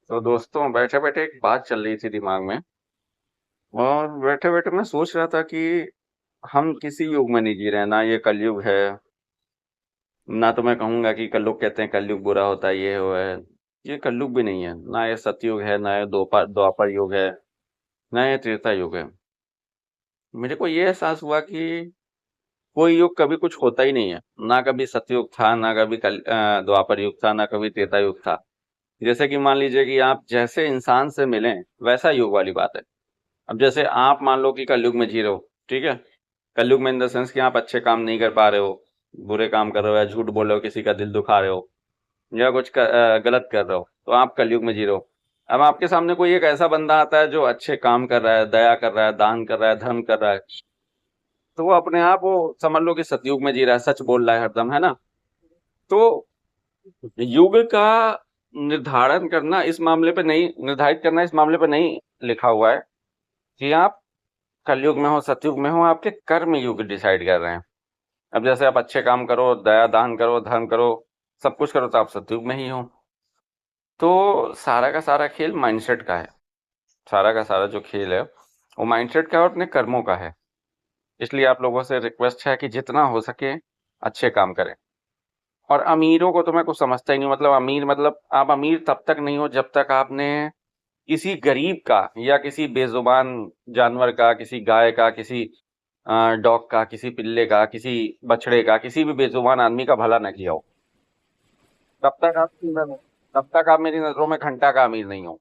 तो दोस्तों बैठे बैठे एक बात चल रही थी दिमाग में। और बैठे बैठे मैं सोच रहा था कि हम किसी युग में नहीं जी रहे हैं। ना ये कलयुग है, ना तो मैं कहूंगा कि कल लोग कहते हैं कलयुग बुरा होता है, ये हो है। ये कलयुग भी नहीं है, ना ये सतयुग है, ना ये द्वापर द्वापर युग है, ना ये त्रेता युग है। मेरे को ये एहसास हुआ कि कोई युग कभी कुछ होता ही नहीं है। ना कभी सतयुग था, ना कभी द्वापर युग था, ना कभी त्रेता युग था। जैसे कि मान लीजिए कि आप जैसे इंसान से मिलें वैसा युग वाली बात है। अब जैसे आप मान लो कि कलयुग में जी रहे हो, ठीक है। कलयुग में इन द सेंस कि आप अच्छे काम नहीं कर पा रहे हो, बुरे काम कर रहे हो, या झूठ बोल रहे हो, किसी का दिल दुखा रहे हो, या कुछ गलत कर रहे हो, तो आप कलयुग में जी रहे हो। अब आपके सामने कोई एक ऐसा बंदा आता है जो अच्छे काम कर रहा है, दया कर रहा है, दान कर रहा है, धर्म कर रहा है, तो वो अपने आप वो समझ लो कि सतयुग में जी रहा है, सच बोल रहा है हरदम, है ना। तो युग का निर्धारण करना इस मामले पे नहीं, निर्धारित करना इस मामले पे नहीं लिखा हुआ है कि आप कलयुग में हो सतयुग में हो। आपके कर्म युग डिसाइड कर रहे हैं। अब जैसे आप अच्छे काम करो, दया दान करो, धर्म करो, सब कुछ करो, तो आप सतयुग में ही हो। तो सारा का सारा खेल माइंडसेट का है। सारा का सारा जो खेल है वो माइंडसेट का है और अपने कर्मों का है। इसलिए आप लोगों से रिक्वेस्ट है कि जितना हो सके अच्छे काम करें। और अमीरों को तो मैं कुछ समझता ही नहीं। मतलब अमीर, मतलब आप अमीर तब तक नहीं हो जब तक आपने किसी गरीब का, या किसी बेजुबान जानवर का, किसी गाय का, किसी डॉग का, किसी पिल्ले का, किसी बछड़े का, किसी भी बेजुबान आदमी का भला ना किया हो, तब तक आप तब तक आप मेरी नजरों में घंटा का अमीर नहीं हो।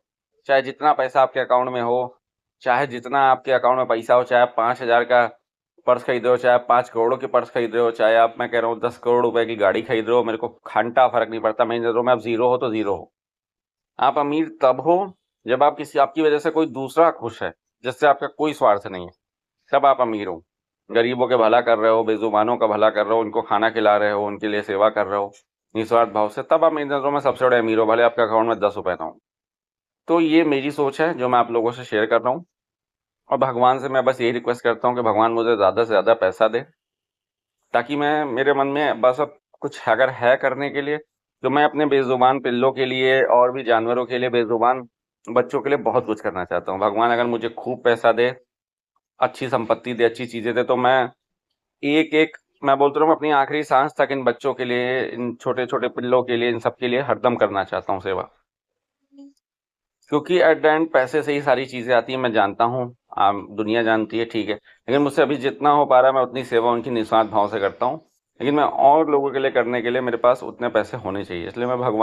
चाहे जितना पैसा आपके अकाउंट में हो, चाहे जितना आपके अकाउंट में पैसा हो, चाहे आप 5,000 का पर्स खरीद रहे हो, चाहे आप 5 करोड़ के पर्स खरीद रहे हो, चाहे आप, मैं कह रहा हूँ, 10 करोड़ रुपए की गाड़ी खरीद रहे हो, मेरे को घंटा फर्क नहीं पड़ता। मेरी नजरों में आप जीरो हो तो जीरो हो। आप अमीर तब हो जब आप किसी, आपकी वजह से कोई दूसरा खुश है, जिससे आपका कोई स्वार्थ नहीं है, तब आप अमीर हो। गरीबों के भला कर रहे हो, बेजुबानों का भला कर रहे हो, उनको खाना खिला रहे हो, उनके लिए सेवा कर रहे हो निस्वार्थ भाव से, तब आप मेरी नजरों में सबसे बड़े अमीर हो, भले आपके अकाउंट में 10 रुपए ना हो। तो ये मेरी सोच है जो मैं आप लोगों से शेयर कर रहा हूँ। और भगवान से मैं बस यही रिक्वेस्ट करता हूँ कि भगवान मुझे ज़्यादा से ज़्यादा पैसा दे, ताकि मैं, मेरे मन में बस अब कुछ अगर है करने के लिए, तो मैं अपने बेजुबान पिल्लों के लिए और भी जानवरों के लिए, बेजुबान बच्चों के लिए बहुत कुछ करना चाहता हूँ। भगवान अगर मुझे खूब पैसा दे, अच्छी संपत्ति दे, अच्छी चीज़ें दे, तो मैं एक एक, मैं बोलता हूँ, अपनी आखिरी सांस तक इन बच्चों के लिए, इन छोटे छोटे पिल्लों के लिए, इन सब के लिए हरदम करना चाहता हूँ सेवा। क्योंकि एट द एंड पैसे से ही सारी चीज़ें आती हैं, मैं जानता हूँ, दुनिया जानती है, ठीक है। लेकिन मुझसे अभी जितना हो पा रहा है मैं उतनी सेवा उनकी निस्वार्थ भाव से करता हूँ। लेकिन मैं और लोगों के लिए करने के लिए मेरे पास उतने पैसे होने चाहिए। इसलिए मैं भगवान